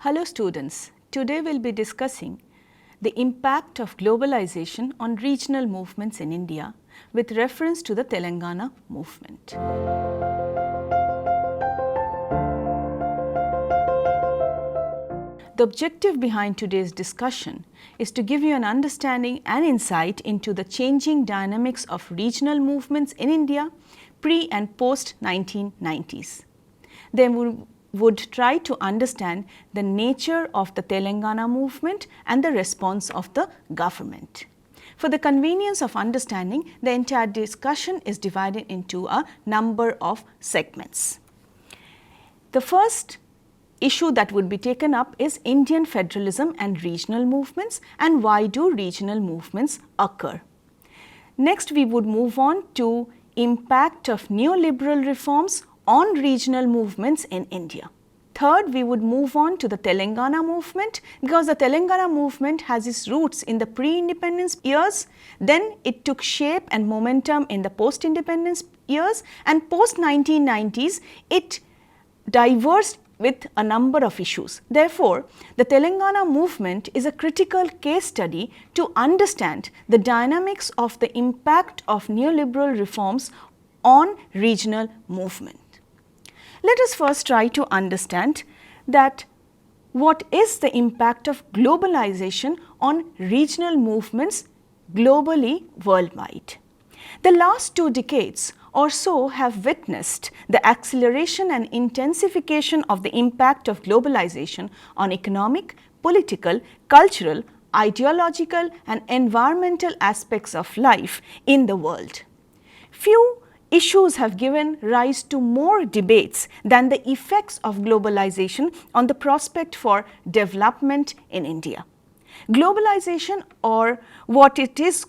Hello students, today we will be discussing the impact of globalization on regional movements in India with reference to the Telangana movement. The objective behind today's discussion is to give you an understanding and insight into the changing dynamics of regional movements in India pre and post 1990s. Then we would try to understand the nature of the Telangana movement and the response of the government. For the convenience of understanding, the entire discussion is divided into a number of segments. The first issue that would be taken up is Indian federalism and regional movements, and why do regional movements occur. Next, we would move on to impact of neoliberal reforms on regional movements in India. Third, we would move on to the Telangana movement, because the Telangana movement has its roots in the pre-independence years, then it took shape and momentum in the post-independence years, and post-1990s it diverged with a number of issues. Therefore, the Telangana movement is a critical case study to understand the dynamics of the impact of neoliberal reforms on regional movement. Let us first try to understand that what is the impact of globalization on regional movements globally worldwide. The last 2 decades or so have witnessed the acceleration and intensification of the impact of globalization on economic, political, cultural, ideological and environmental aspects of life in the world. Few issues have given rise to more debates than the effects of globalization on the prospect for development in India. Globalization, or what it is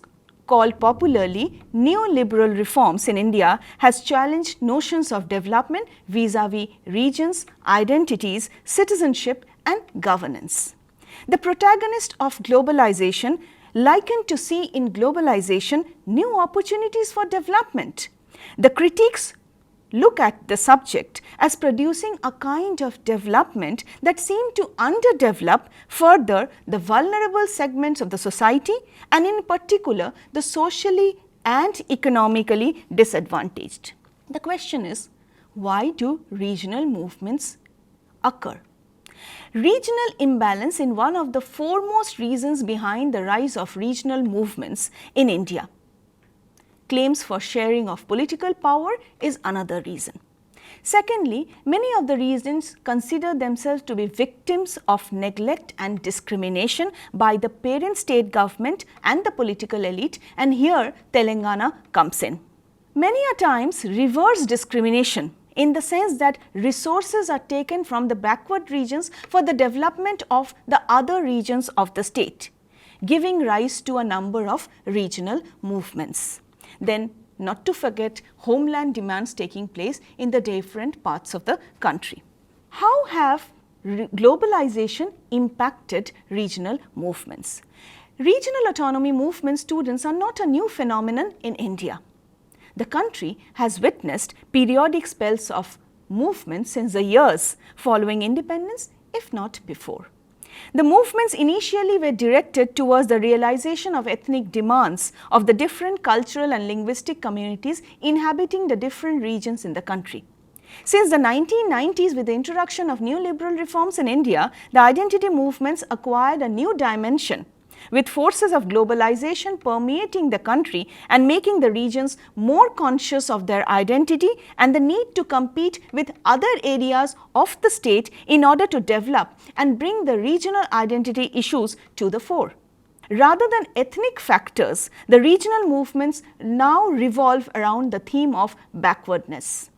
called popularly neoliberal reforms in India, has challenged notions of development vis-a-vis regions, identities, citizenship and governance. The protagonist of globalization likened to see in globalization new opportunities for development. The critics look at the subject as producing a kind of development that seemed to underdevelop further the vulnerable segments of the society, and in particular the socially and economically disadvantaged. The question is, why do regional movements occur? Regional imbalance is one of the foremost reasons behind the rise of regional movements in India. Claims for sharing of political power is another reason. Secondly, many of the regions consider themselves to be victims of neglect and discrimination by the parent state government and the political elite, and here Telangana comes in. Many a times reverse discrimination, in the sense that resources are taken from the backward regions for the development of the other regions of the state, giving rise to a number of regional movements. Then, not to forget homeland demands taking place in the different parts of the country. How have globalization impacted regional movements? Regional autonomy movement students are not a new phenomenon in India. The country has witnessed periodic spells of movement since the years following independence, if not before. The movements initially were directed towards the realization of ethnic demands of the different cultural and linguistic communities inhabiting the different regions in the country. Since the 1990s, with the introduction of neoliberal reforms in India, the identity movements acquired a new dimension, with forces of globalization permeating the country and making the regions more conscious of their identity and the need to compete with other areas of the state in order to develop and bring the regional identity issues to the fore. Rather than ethnic factors, the regional movements now revolve around the theme of backwardness.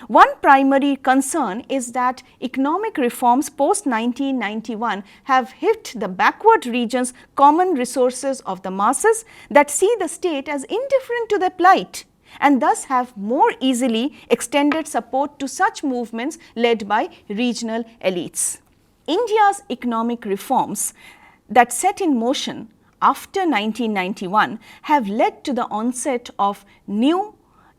One primary concern is that economic reforms post 1991 have hit the backward regions' common resources of the masses that see the state as indifferent to their plight, and thus have more easily extended support to such movements led by regional elites. India's economic reforms that set in motion after 1991 have led to the onset of new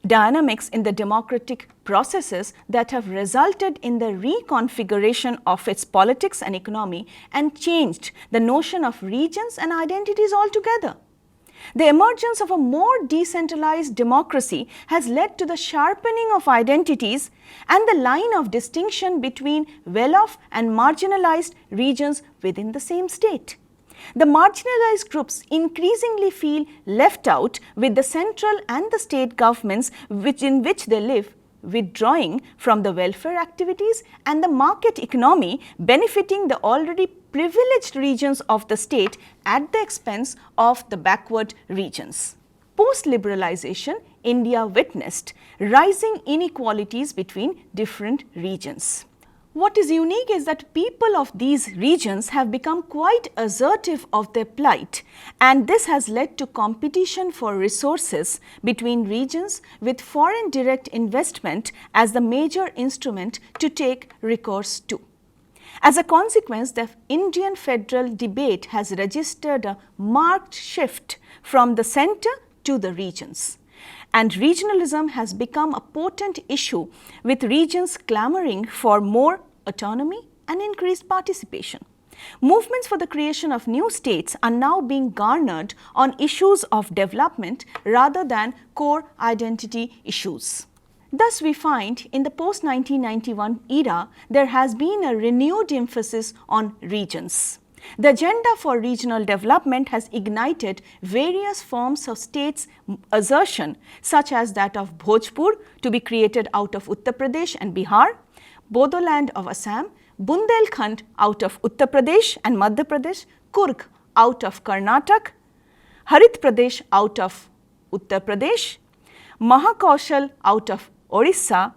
dynamics in the democratic processes that have resulted in the reconfiguration of its politics and economy and changed the notion of regions and identities altogether. The emergence of a more decentralized democracy has led to the sharpening of identities and the line of distinction between well-off and marginalized regions within the same state. The marginalized groups increasingly feel left out, with the central and the state governments in which they live withdrawing from the welfare activities and the market economy, benefiting the already privileged regions of the state at the expense of the backward regions. Post-liberalization, India witnessed rising inequalities between different regions. What is unique is that people of these regions have become quite assertive of their plight, and this has led to competition for resources between regions, with foreign direct investment as the major instrument to take recourse to. As a consequence, the Indian federal debate has registered a marked shift from the center to the regions. And regionalism has become a potent issue, with regions clamoring for more autonomy and increased participation. Movements for the creation of new states are now being garnered on issues of development rather than core identity issues. Thus, we find in the post-1991 era, there has been a renewed emphasis on regions. The agenda for regional development has ignited various forms of states assertion, such as that of Bhojpur to be created out of Uttar Pradesh and Bihar, Bodoland of Assam, Bundelkhand out of Uttar Pradesh and Madhya Pradesh, Kurg out of Karnataka, Harit Pradesh out of Uttar Pradesh, Mahakaushal out of Orissa,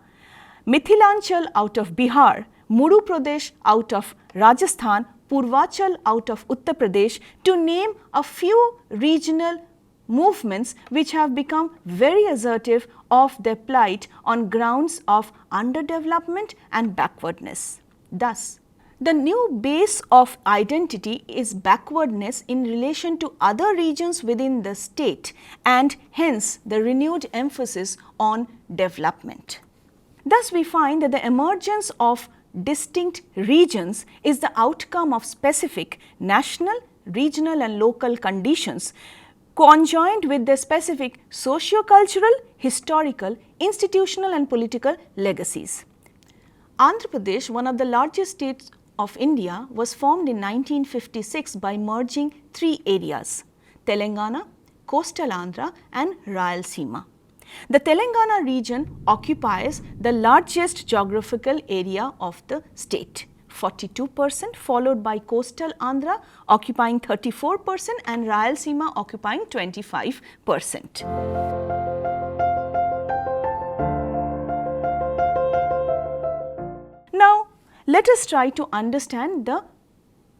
Mithilanchal out of Bihar, Muru Pradesh out of Rajasthan, Purvachal out of Uttar Pradesh, to name a few regional movements which have become very assertive of their plight on grounds of underdevelopment and backwardness. Thus, the new base of identity is backwardness in relation to other regions within the state, and hence the renewed emphasis on development. Thus, we find that the emergence of distinct regions is the outcome of specific national, regional and local conditions conjoined with their specific socio-cultural, historical, institutional and political legacies. Andhra Pradesh, one of the largest states of India, was formed in 1956 by merging three areas: Telangana, Coastal Andhra and Rayalaseema. The Telangana region occupies the largest geographical area of the state, 42%, followed by Coastal Andhra occupying 34% and Rayalaseema occupying 25%. Now, let us try to understand the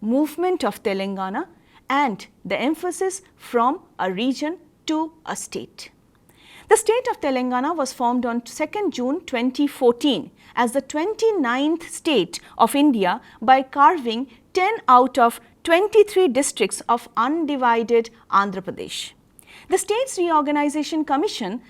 movement of Telangana and the emphasis from a region to a state. The state of Telangana was formed on 2nd June 2014 as the 29th state of India by carving 10 out of 23 districts of undivided Andhra Pradesh. The States Reorganization Commission,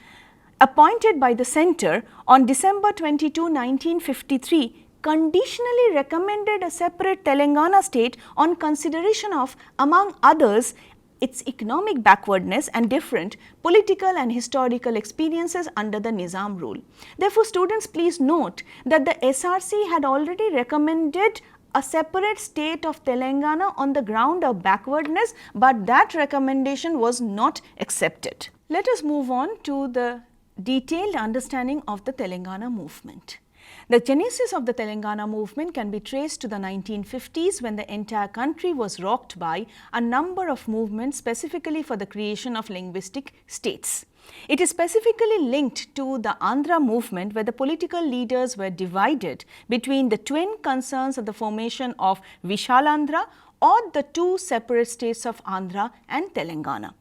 appointed by the centre on December 22, 1953, conditionally recommended a separate Telangana state on consideration of, among others, its economic backwardness and different political and historical experiences under the Nizam rule. Therefore, students, please note that the SRC had already recommended a separate state of Telangana on the ground of backwardness, but that recommendation was not accepted. Let us move on to the detailed understanding of the Telangana movement. The genesis of the Telangana movement can be traced to the 1950s, when the entire country was rocked by a number of movements specifically for the creation of linguistic states. It is specifically linked to the Andhra movement, where the political leaders were divided between the twin concerns of the formation of Vishalandhra or the two separate states of Andhra and Telangana.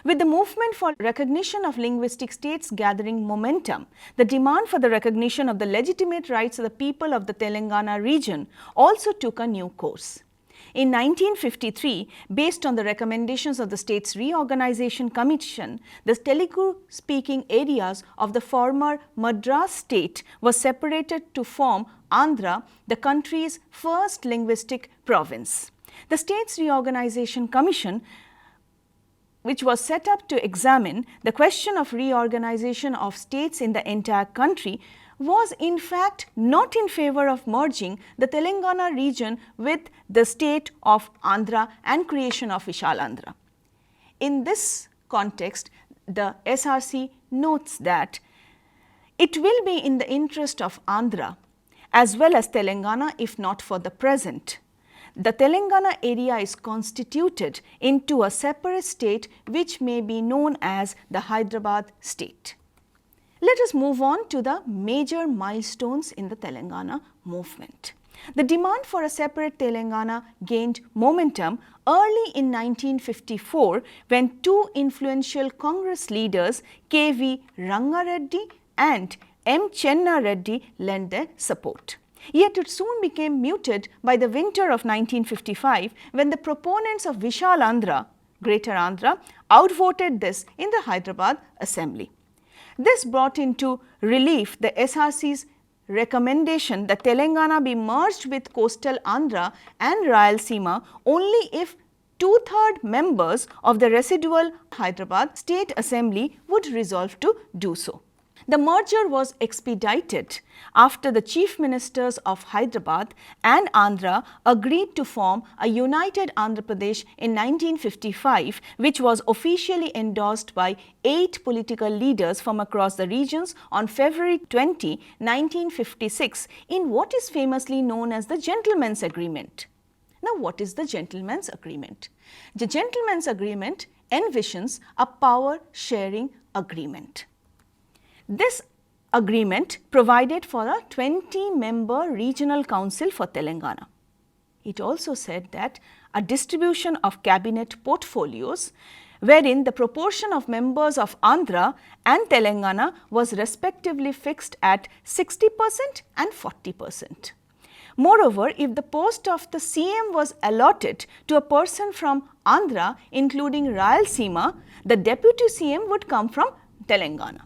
With the movement for recognition of linguistic states gathering momentum, the demand for the recognition of the legitimate rights of the people of the Telangana region also took a new course. In 1953, based on the recommendations of the States Reorganization Commission, the Telugu-speaking areas of the former Madras state were separated to form Andhra, the country's first linguistic province. The States Reorganization Commission, which was set up to examine the question of reorganization of states in the entire country, was in fact not in favor of merging the Telangana region with the state of Andhra and creation of Vishal Andhra. In this context, the SRC notes that it will be in the interest of Andhra as well as Telangana, if not for the present. The Telangana area is constituted into a separate state which may be known as the Hyderabad state. Let us move on to the major milestones in the Telangana movement. The demand for a separate Telangana gained momentum early in 1954 when two influential Congress leaders K.V. Rangareddy and M. Chenna Reddy lent their support. Yet it soon became muted by the winter of 1955 when the proponents of Vishal Andhra, Greater Andhra, outvoted this in the Hyderabad Assembly. This brought into relief the SRC's recommendation that Telangana be merged with coastal Andhra and Rayalaseema only if 2/3 members of the residual Hyderabad State Assembly would resolve to do so. The merger was expedited after the chief ministers of Hyderabad and Andhra agreed to form a united Andhra Pradesh in 1955, which was officially endorsed by 8 political leaders from across the regions on February 20, 1956 in what is famously known as the Gentleman's Agreement. Now, what is the Gentleman's Agreement? The Gentleman's Agreement envisions a power-sharing agreement. This agreement provided for a 20-member regional council for Telangana. It also said that a distribution of cabinet portfolios wherein the proportion of members of Andhra and Telangana was respectively fixed at 60% and 40%. Moreover, if the post of the CM was allotted to a person from Andhra, including Rayalaseema, the deputy CM would come from Telangana.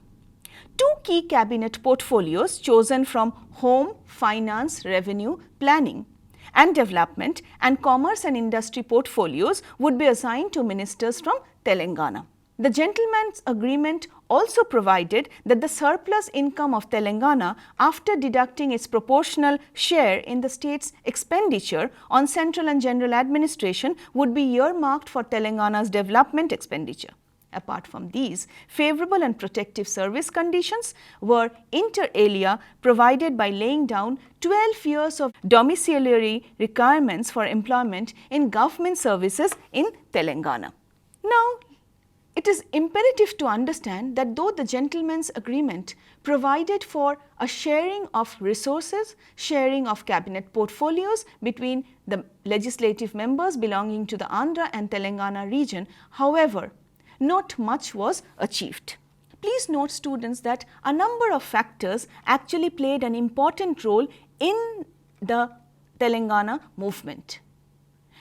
2 key cabinet portfolios chosen from Home, Finance, Revenue, Planning and Development and Commerce and Industry portfolios would be assigned to ministers from Telangana. The Gentleman's Agreement also provided that the surplus income of Telangana, after deducting its proportional share in the state's expenditure on central and general administration, would be earmarked for Telangana's development expenditure. Apart from these, favorable and protective service conditions were inter alia provided by laying down 12 years of domiciliary requirements for employment in government services in Telangana. Now, it is imperative to understand that though the Gentleman's Agreement provided for a sharing of resources, sharing of cabinet portfolios between the legislative members belonging to the Andhra and Telangana region, however, not much was achieved. Please note, students, that a number of factors actually played an important role in the Telangana movement.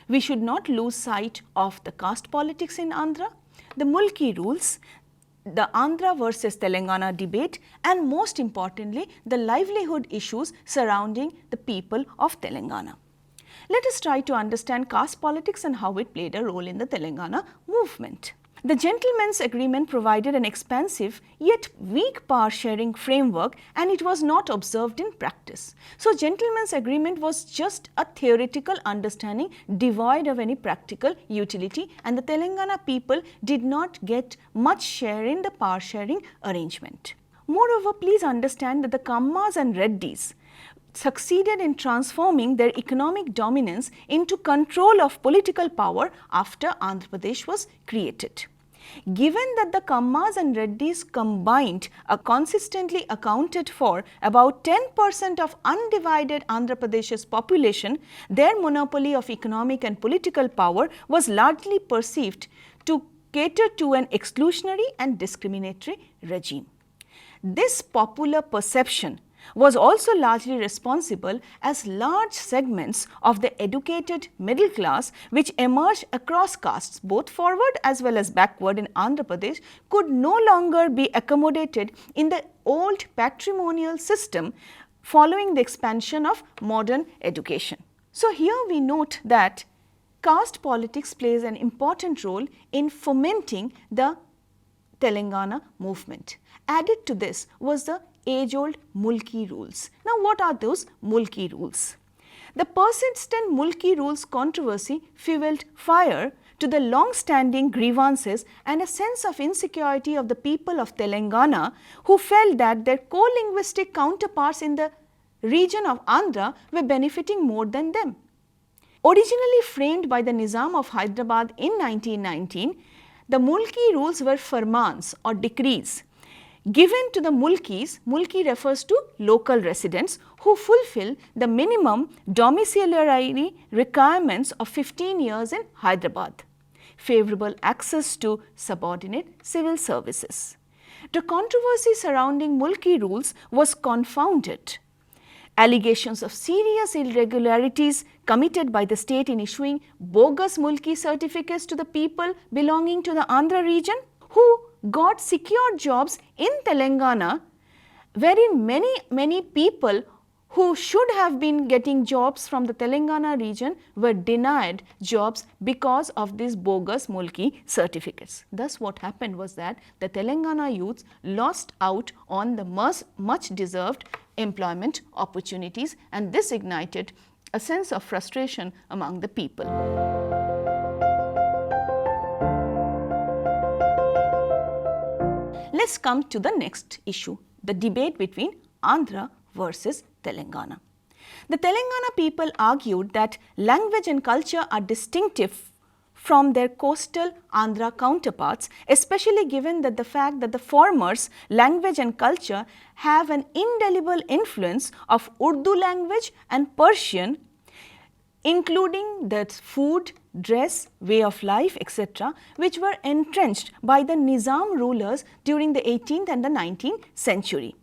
We should not lose sight of the caste politics in Andhra, the Mulki rules, the Andhra versus Telangana debate, and most importantly, the livelihood issues surrounding the people of Telangana. Let us try to understand caste politics and how it played a role in the Telangana movement. The Gentleman's Agreement provided an expansive yet weak power sharing framework, and it was not observed in practice. So, Gentleman's Agreement was just a theoretical understanding devoid of any practical utility, and the Telangana people did not get much share in the power sharing arrangement. Moreover, please understand that the Kammas and Reddys succeeded in transforming their economic dominance into control of political power after Andhra Pradesh was created. Given that the Kammas and Reddys combined consistently accounted for about 10% of undivided Andhra Pradesh's population, their monopoly of economic and political power was largely perceived to cater to an exclusionary and discriminatory regime. This popular perception was also largely responsible as large segments of the educated middle class which emerged across castes both forward as well as backward in Andhra Pradesh could no longer be accommodated in the old patrimonial system following the expansion of modern education. So, here we note that caste politics plays an important role in fomenting the Telangana movement. Added to this was the age-old Mulki rules. Now, what are those Mulki rules? The persistent Mulki rules controversy fueled fire to the long-standing grievances and a sense of insecurity of the people of Telangana who felt that their co-linguistic counterparts in the region of Andhra were benefiting more than them. Originally framed by the Nizam of Hyderabad in 1919, the Mulki rules were farmans or decrees given to the Mulkis. Mulki refers to local residents who fulfill the minimum domiciliary requirements of 15 years in Hyderabad, favorable access to subordinate civil services. The controversy surrounding Mulki rules was confounded. Allegations of serious irregularities committed by the state in issuing bogus Mulki certificates to the people belonging to the Andhra region who got secure jobs in Telangana, wherein many people who should have been getting jobs from the Telangana region were denied jobs because of these bogus Mulki certificates. Thus, what happened was that the Telangana youths lost out on the much deserved employment opportunities, and this ignited a sense of frustration among the people. Let's come to the next issue, the debate between Andhra versus Telangana. The Telangana people argued that language and culture are distinctive from their coastal Andhra counterparts, especially given that the fact that the former's language and culture have an indelible influence of Urdu language and Persian, including the food, dress, way of life, etc., which were entrenched by the Nizam rulers during the 18th and the 19th century.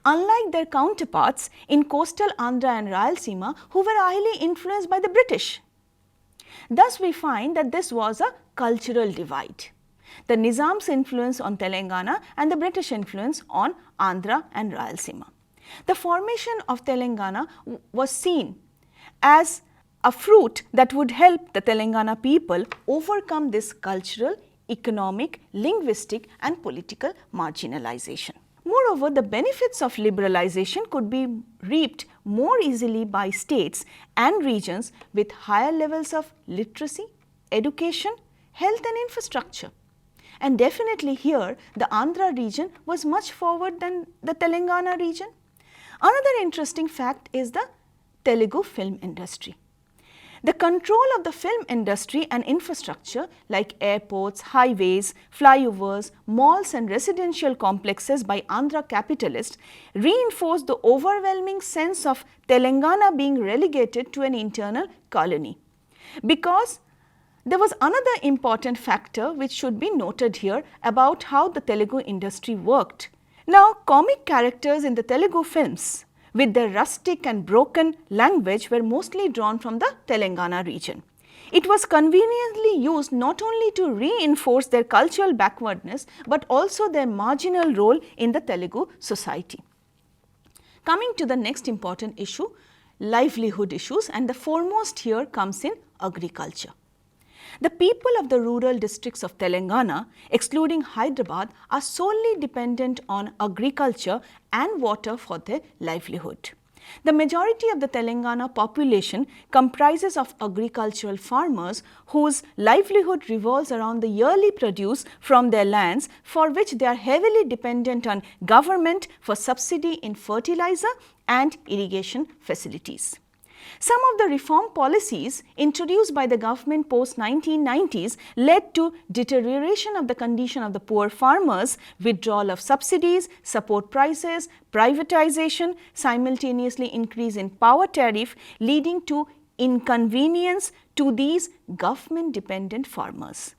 Unlike their counterparts in coastal Andhra and Rayalaseema, who were highly influenced by the British. Thus, we find that this was a cultural divide. The Nizam's influence on Telangana and the British influence on Andhra and Rayalaseema. The formation of Telangana was seen as a fruit that would help the Telangana people overcome this cultural, economic, linguistic and political marginalization. Moreover, the benefits of liberalization could be reaped more easily by states and regions with higher levels of literacy, education, health and infrastructure. And definitely here, the Andhra region was much forward than the Telangana region. Another interesting fact is the Telugu film industry. The control of the film industry and infrastructure like airports, highways, flyovers, malls and residential complexes by Andhra capitalists reinforced the overwhelming sense of Telangana being relegated to an internal colony. Because there was another important factor which should be noted here about how the Telugu industry worked. Now, comic characters in the Telugu films with their rustic and broken language were mostly drawn from the Telangana region. It was conveniently used not only to reinforce their cultural backwardness, but also their marginal role in the Telugu society. Coming to the next important issue, livelihood issues, and the foremost here comes in agriculture. The people of the rural districts of Telangana, excluding Hyderabad, are solely dependent on agriculture and water for their livelihood. The majority of the Telangana population comprises of agricultural farmers whose livelihood revolves around the yearly produce from their lands, for which they are heavily dependent on government for subsidy in fertilizer and irrigation facilities. Some of the reform policies introduced by the government post-1990s led to deterioration of the condition of the poor farmers, withdrawal of subsidies, support prices, privatization, simultaneously increase in power tariff, leading to inconvenience to these government-dependent farmers.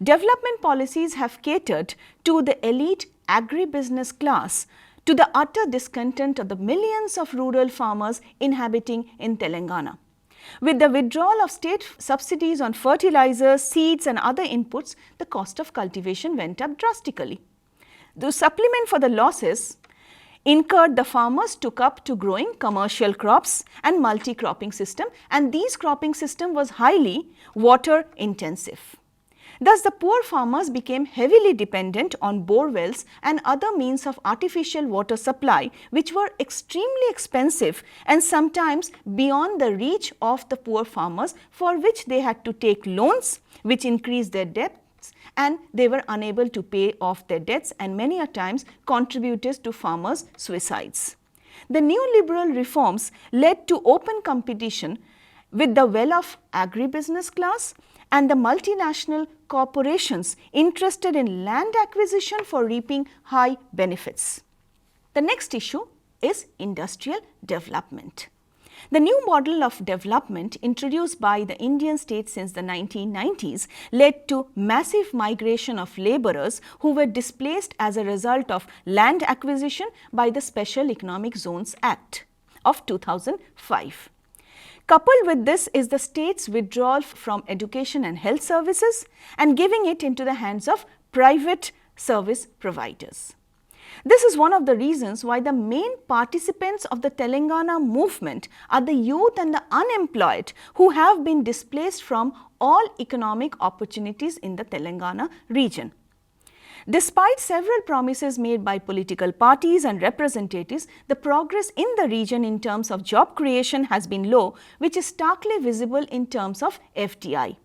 Development policies have catered to the elite agribusiness class to the utter discontent of the millions of rural farmers inhabiting in Telangana. With the withdrawal of state subsidies on fertilizers, seeds and other inputs, the cost of cultivation went up drastically. To supplement for the losses incurred, the farmers took up to growing commercial crops and multi-cropping system, and these cropping system was highly water intensive. Thus, the poor farmers became heavily dependent on bore wells and other means of artificial water supply, which were extremely expensive and sometimes beyond the reach of the poor farmers, for which they had to take loans, which increased their debts, and they were unable to pay off their debts and many a times contributed to farmers' suicides. The neoliberal reforms led to open competition with the well-off agribusiness class and the multinational corporations interested in land acquisition for reaping high benefits. The next issue is industrial development. The new model of development introduced by the Indian state since the 1990s led to massive migration of laborers who were displaced as a result of land acquisition by the Special Economic Zones Act of 2005. Coupled with this is the state's withdrawal from education and health services and giving it into the hands of private service providers. This is one of the reasons why the main participants of the Telangana movement are the youth and the unemployed who have been displaced from all economic opportunities in the Telangana region. Despite several promises made by political parties and representatives, the progress in the region in terms of job creation has been low, which is starkly visible in terms of FDI.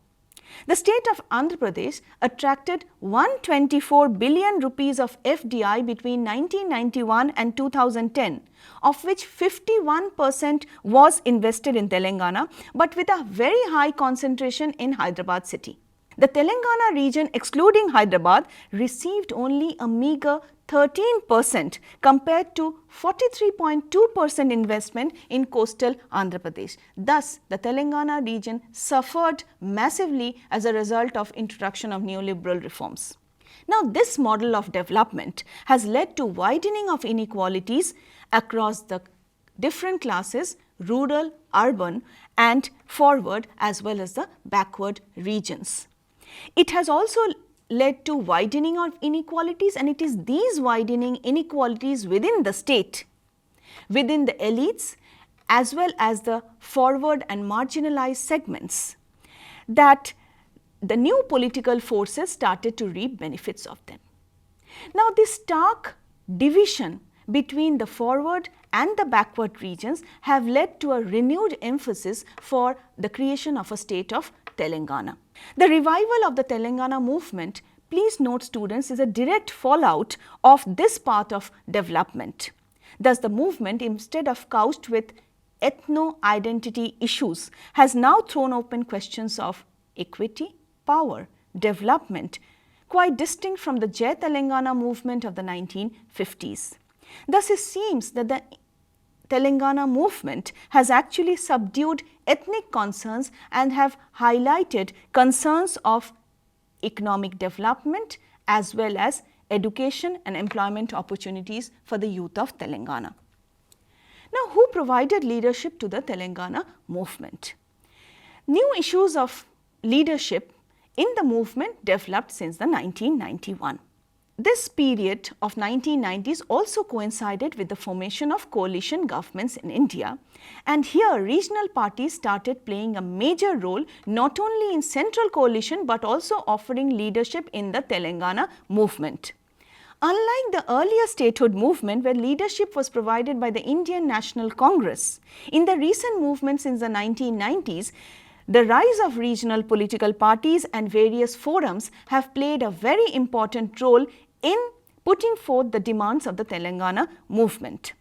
The state of Andhra Pradesh attracted 124 billion rupees of FDI between 1991 and 2010, of which 51% was invested in Telangana, but with a very high concentration in Hyderabad city. The Telangana region, excluding Hyderabad, received only a meager 13% compared to 43.2% investment in coastal Andhra Pradesh. Thus, the Telangana region suffered massively as a result of introduction of neoliberal reforms. Now, this model of development has led to widening of inequalities across the different classes, rural, urban and forward as well as the backward regions. It has also led to widening of inequalities, and it is these widening inequalities within the state, within the elites as well as the forward and marginalized segments, that the new political forces started to reap benefits of them. Now, this stark division between the forward and the backward regions have led to a renewed emphasis for the creation of a state of Telangana. The revival of the Telangana movement, please note students, is a direct fallout of this path of development. Thus, the movement, instead of couched with ethno-identity issues, has now thrown open questions of equity, power, development, quite distinct from the Jai Telangana movement of the 1950s. Thus, it seems that the Telangana movement has actually subdued ethnic concerns and have highlighted concerns of economic development as well as education and employment opportunities for the youth of Telangana. Now, who provided leadership to the Telangana movement? New issues of leadership in the movement developed since the 1991. This period of 1990s also coincided with the formation of coalition governments in India, and here regional parties started playing a major role not only in central coalition but also offering leadership in the Telangana movement. Unlike the earlier statehood movement where leadership was provided by the Indian National Congress, in the recent movement since the 1990s, the rise of regional political parties and various forums have played a very important role in putting forth the demands of the Telangana movement.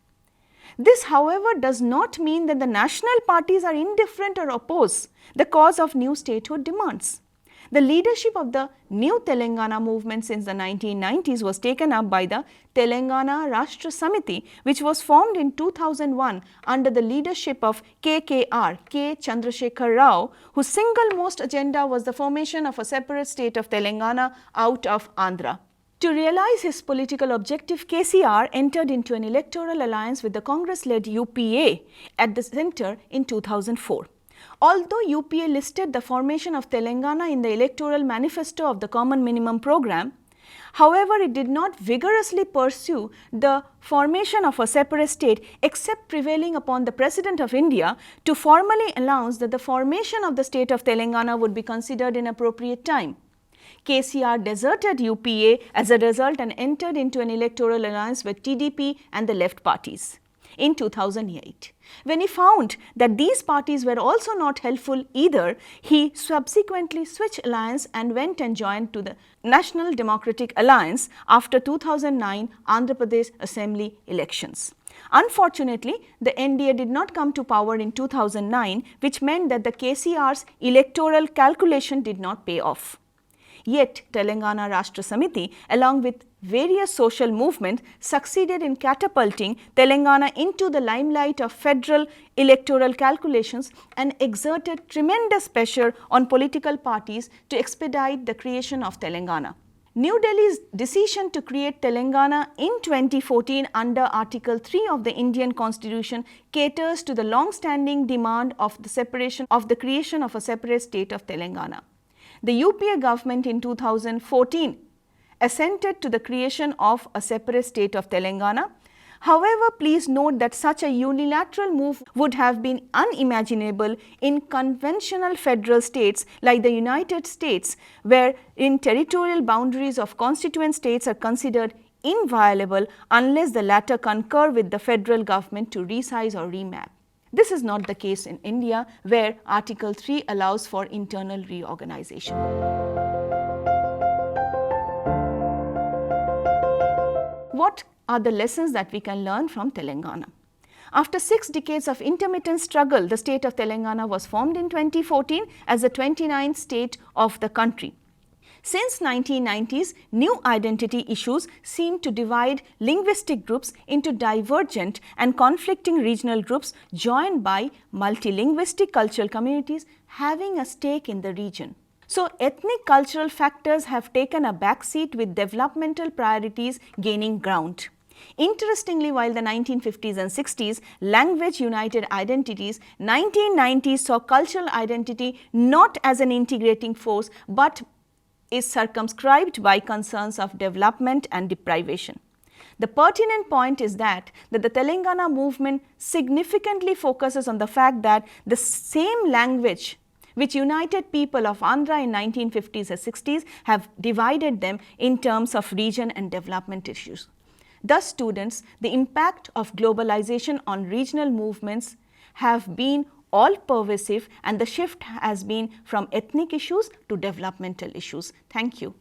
This, however, does not mean that the national parties are indifferent or oppose the cause of new statehood demands. The leadership of the new Telangana movement since the 1990s was taken up by the Telangana Rashtra Samiti, which was formed in 2001 under the leadership of KKR, K. Chandrasekhar Rao, whose single most agenda was the formation of a separate state of Telangana out of Andhra. To realize his political objective, KCR entered into an electoral alliance with the Congress-led UPA at the centre in 2004. Although UPA listed the formation of Telangana in the electoral manifesto of the Common Minimum Programme, however, it did not vigorously pursue the formation of a separate state except prevailing upon the President of India to formally announce that the formation of the state of Telangana would be considered in appropriate time. KCR deserted UPA as a result and entered into an electoral alliance with TDP and the left parties in 2008. When he found that these parties were also not helpful either, he subsequently switched alliance and went and joined to the National Democratic Alliance after 2009 Andhra Pradesh Assembly elections. Unfortunately, the NDA did not come to power in 2009, which meant that the KCR's electoral calculation did not pay off. Yet, Telangana Rashtra Samiti, along with various social movements, succeeded in catapulting Telangana into the limelight of federal electoral calculations and exerted tremendous pressure on political parties to expedite the creation of Telangana. New Delhi's decision to create Telangana in 2014 under Article 3 of the Indian Constitution caters to the long-standing demand of the creation of a separate state of Telangana. The UPA government in 2014 assented to the creation of a separate state of Telangana. However, please note that such a unilateral move would have been unimaginable in conventional federal states like the United States, wherein territorial boundaries of constituent states are considered inviolable unless the latter concur with the federal government to resize or remap. This is not the case in India, where Article 3 allows for internal reorganization. What are the lessons that we can learn from Telangana? After 6 decades of intermittent struggle, the state of Telangana was formed in 2014 as the 29th state of the country. Since 1990s, new identity issues seem to divide linguistic groups into divergent and conflicting regional groups joined by multilinguistic cultural communities having a stake in the region. So, ethnic cultural factors have taken a backseat with developmental priorities gaining ground. Interestingly, while the 1950s and 60s language united identities, 1990s saw cultural identity not as an integrating force but is circumscribed by concerns of development and deprivation. The pertinent point is that the Telangana movement significantly focuses on the fact that the same language which united people of Andhra in 1950s and 60s have divided them in terms of region and development issues. Thus, students, the impact of globalization on regional movements have been all pervasive, and the shift has been from ethnic issues to developmental issues. Thank you.